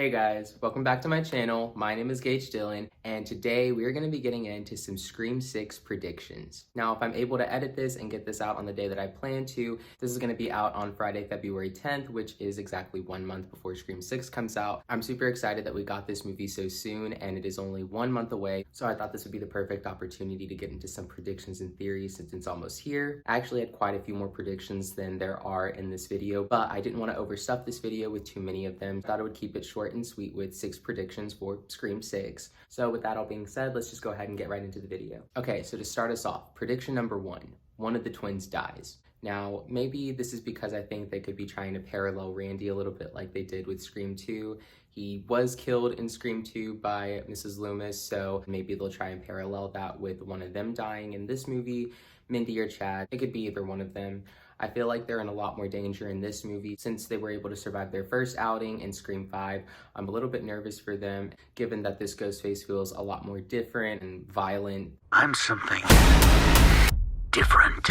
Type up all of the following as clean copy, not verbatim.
Hey guys, welcome back to my channel. My name is Gage Dillon, and today we are going to be getting into some Scream 6 predictions. Now, if I'm able to edit this and get this out on the day that I plan to, this is going to be out on Friday, February 10th, which is exactly 1 month before Scream 6 comes out. I'm super excited that we got this movie so soon, and it is only 1 month away, so I thought this would be the perfect opportunity to get into some predictions and theories since it's almost here. I actually had quite a few more predictions than there are in this video, but I didn't want to overstuff this video with too many of them. I thought I would keep it short and sweet with 6 predictions for Scream 6. So with that all being said, let's just go ahead and get right into the video. Okay, so to start us off, prediction number 1, one of the twins dies. Now, maybe this is because I think they could be trying to parallel Randy a little bit like they did with Scream 2. He was killed in Scream 2 by Mrs. Loomis, so maybe they'll try and parallel that with one of them dying in this movie, Mindy or Chad. It could be either one of them. I feel like they're in a lot more danger in this movie since they were able to survive their first outing in Scream 5. I'm a little bit nervous for them, given that this Ghostface feels a lot more different and violent. I'm something different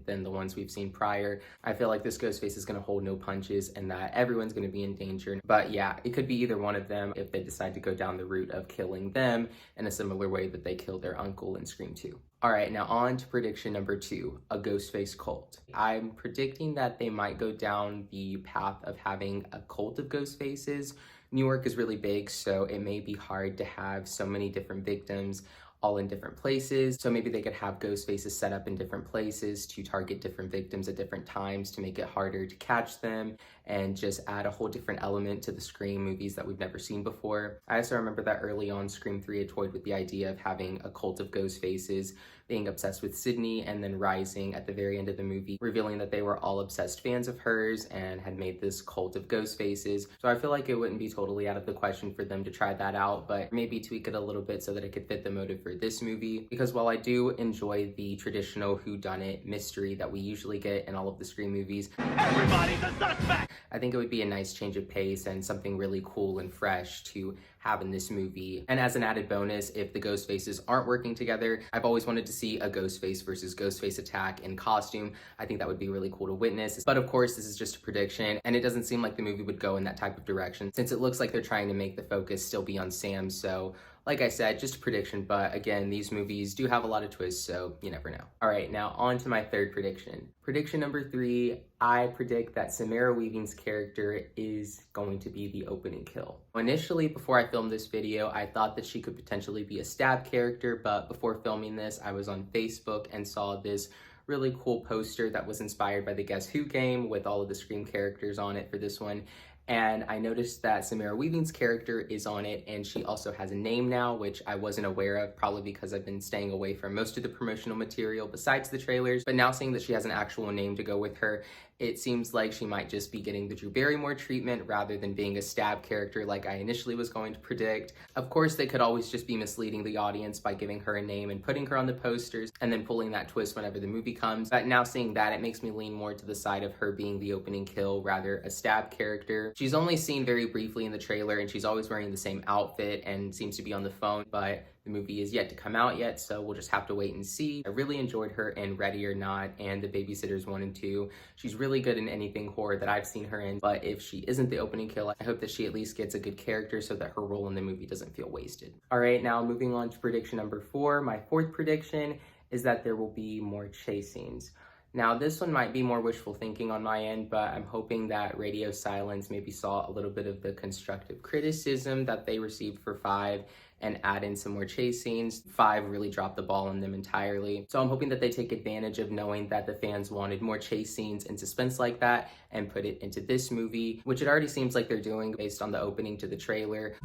Than the ones we've seen prior. I feel like this Ghostface is going to hold no punches and that everyone's going to be in danger. But yeah, it could be either one of them if they decide to go down the route of killing them in a similar way that they killed their uncle in Scream 2. All right, now on to prediction number 2, a Ghostface cult. I'm predicting that they might go down the path of having a cult of Ghostfaces. New York is really big, so it may be hard to have so many different victims all in different places. So maybe they could have Ghostfaces set up in different places to target different victims at different times to make it harder to catch them and just add a whole different element to the Scream movies that we've never seen before. I also remember that early on Scream 3 had toyed with the idea of having a cult of Ghostfaces, being obsessed with Sydney and then rising at the very end of the movie, revealing that they were all obsessed fans of hers and had made this cult of Ghostfaces. So I feel like it wouldn't be totally out of the question for them to try that out, but maybe tweak it a little bit so that it could fit the motive for this movie. Because while I do enjoy the traditional whodunit mystery that we usually get in all of the Scream movies, everybody's a suspect. I think it would be a nice change of pace and something really cool and fresh to have in this movie. And as an added bonus, if the Ghostfaces aren't working together, I've always wanted to see a Ghostface versus Ghostface attack in costume. I think that would be really cool to witness. But of course, this is just a prediction, and it doesn't seem like the movie would go in that type of direction since it looks like they're trying to make the focus still be on Sam. So like I said, just a prediction, but again, these movies do have a lot of twists, so you never know. All right, now on to my third prediction. Prediction number 3, I predict that Samara Weaving's character is going to be the opening kill. Initially, before I filmed this video, I thought that she could potentially be a stab character, but before filming this, I was on Facebook and saw this really cool poster that was inspired by the Guess Who game with all of the Scream characters on it for this one. And I noticed that Samara Weaving's character is on it, and she also has a name now, which I wasn't aware of, probably because I've been staying away from most of the promotional material besides the trailers. But now seeing that she has an actual name to go with her, it seems like she might just be getting the Drew Barrymore treatment rather than being a stab character like I initially was going to predict. Of course, they could always just be misleading the audience by giving her a name and putting her on the posters and then pulling that twist whenever the movie comes. But now seeing that, it makes me lean more to the side of her being the opening kill, rather a stab character. She's only seen very briefly in the trailer, and she's always wearing the same outfit and seems to be on the phone, but the movie is yet to come out yet, so we'll just have to wait and see. I really enjoyed her in Ready or Not and The Babysitters 1 and 2. She's really good in anything horror that I've seen her in, but if she isn't the opening kill, I hope that she at least gets a good character so that her role in the movie doesn't feel wasted. All right, now moving on to prediction number 4. My fourth prediction is that there will be more chase scenes. Now, this one might be more wishful thinking on my end, but I'm hoping that Radio Silence maybe saw a little bit of the constructive criticism that they received for 5 and add in some more chase scenes. 5 really dropped the ball on them entirely. So I'm hoping that they take advantage of knowing that the fans wanted more chase scenes and suspense like that and put it into this movie, which it already seems like they're doing based on the opening to the trailer.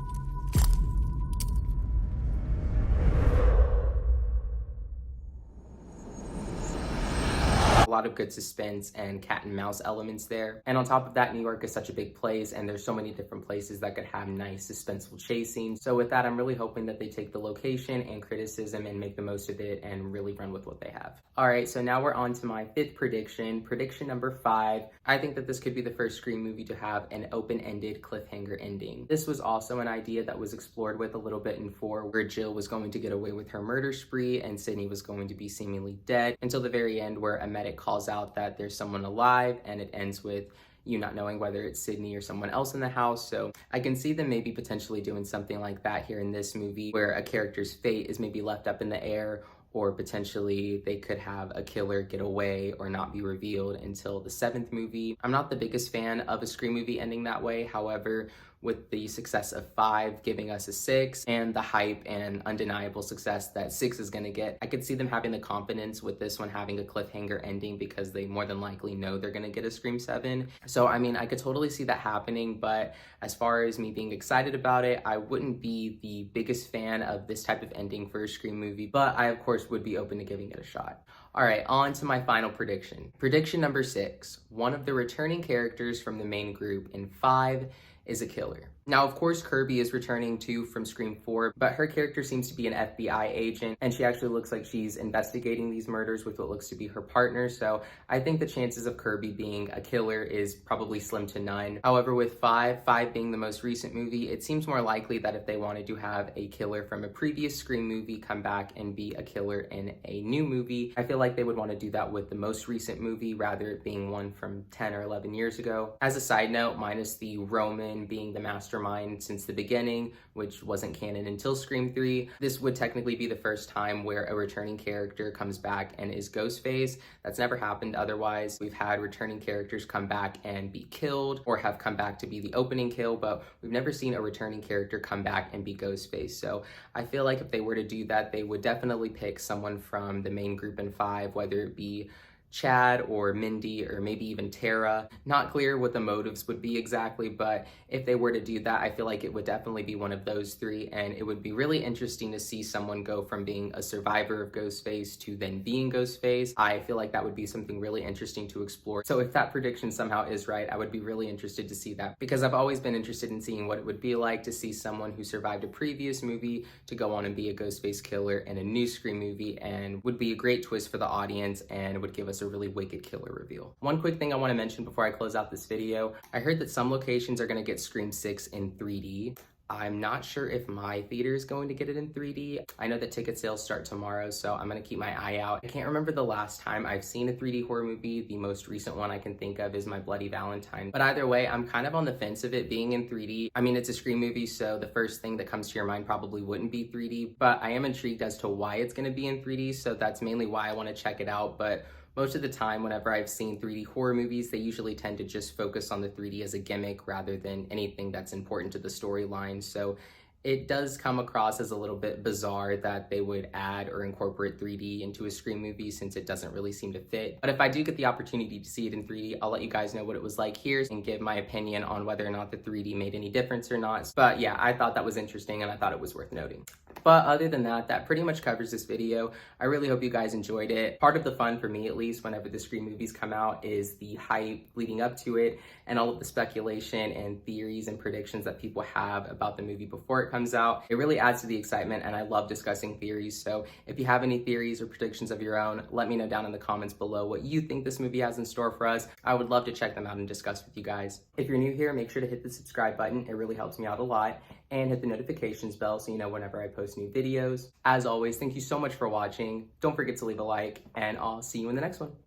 A lot of good suspense and cat and mouse elements there. And on top of that, New York is such a big place and there's so many different places that could have nice suspenseful chase scenes. So with that, I'm really hoping that they take the location and criticism and make the most of it and really run with what they have. All right, so now we're on to my 5th prediction. Prediction number 5. I think that this could be the first Scream movie to have an open-ended cliffhanger ending. This was also an idea that was explored with a little bit in 4, where Jill was going to get away with her murder spree and Sydney was going to be seemingly dead until the very end, where a medic calls out that there's someone alive, and it ends with you not knowing whether it's Sydney or someone else in the house. So I can see them maybe potentially doing something like that here in this movie, where a character's fate is maybe left up in the air, or potentially they could have a killer get away or not be revealed until the 7th movie. I'm not the biggest fan of a Scream movie ending that way. However, with the success of 5 giving us a 6 and the hype and undeniable success that 6 is gonna get, I could see them having the confidence with this one having a cliffhanger ending, because they more than likely know they're gonna get a Scream 7. So I mean, I could totally see that happening, but as far as me being excited about it, I wouldn't be the biggest fan of this type of ending for a Scream movie, but I of course would be open to giving it a shot. All right, on to my final prediction. Prediction number 6, one of the returning characters from the main group in 5 is a killer. Now, of course, Kirby is returning too from Scream 4, but her character seems to be an FBI agent, and she actually looks like she's investigating these murders with what looks to be her partner, so I think the chances of Kirby being a killer is probably slim to none. However, with 5 being the most recent movie, it seems more likely that if they wanted to have a killer from a previous Scream movie come back and be a killer in a new movie, I feel like they would want to do that with the most recent movie rather it being one from 10 or 11 years ago. As a side note, minus the Roman being the mastermind since the beginning, which wasn't canon until Scream 3, this would technically be the first time where a returning character comes back and is Ghostface. That's never happened otherwise. We've had returning characters come back and be killed or have come back to be the opening kill, but we've never seen a returning character come back and be Ghostface. So I feel like if they were to do that, they would definitely pick someone from the main group in 5, whether it be Chad or Mindy or maybe even Tara. Not clear what the motives would be exactly, but if they were to do that, I feel like it would definitely be one of those 3, and it would be really interesting to see someone go from being a survivor of Ghostface to then being Ghostface. I feel like that would be something really interesting to explore. So if that prediction somehow is right, I would be really interested to see that, because I've always been interested in seeing what it would be like to see someone who survived a previous movie to go on and be a Ghostface killer in a new Scream movie, and would be a great twist for the audience and would give us a really wicked killer reveal. One quick thing I want to mention before I close out this video, I heard that some locations are going to get Scream 6 in 3D. I'm not sure if my theater is going to get it in 3D. I know that ticket sales start tomorrow, so I'm gonna keep my eye out. I can't remember the last time I've seen a 3D horror movie. The most recent one I can think of is My Bloody Valentine. But either way, I'm kind of on the fence of it being in 3D. I mean, it's a Scream movie, so the first thing that comes to your mind probably wouldn't be 3D, but I am intrigued as to why it's gonna be in 3D, so that's mainly why I wanna check it out. But most of the time, whenever I've seen 3D horror movies, they usually tend to just focus on the 3D as a gimmick rather than anything that's important to the storyline. So it does come across as a little bit bizarre that they would add or incorporate 3D into a Scream movie, since it doesn't really seem to fit. But if I do get the opportunity to see it in 3D, I'll let you guys know what it was like here and give my opinion on whether or not the 3D made any difference or not. But yeah, I thought that was interesting and I thought it was worth noting. But other than that, that pretty much covers this video. I really hope you guys enjoyed it. Part of the fun for me, at least, whenever the Scream movies come out is the hype leading up to it and all of the speculation and theories and predictions that people have about the movie before it comes out. It really adds to the excitement, and I love discussing theories. So if you have any theories or predictions of your own, let me know down in the comments below what you think this movie has in store for us. I would love to check them out and discuss with you guys. If you're new here, make sure to hit the subscribe button. It really helps me out a lot. And hit the notifications bell so you know whenever I post new videos. As always, thank you so much for watching. Don't forget to leave a like, and I'll see you in the next one.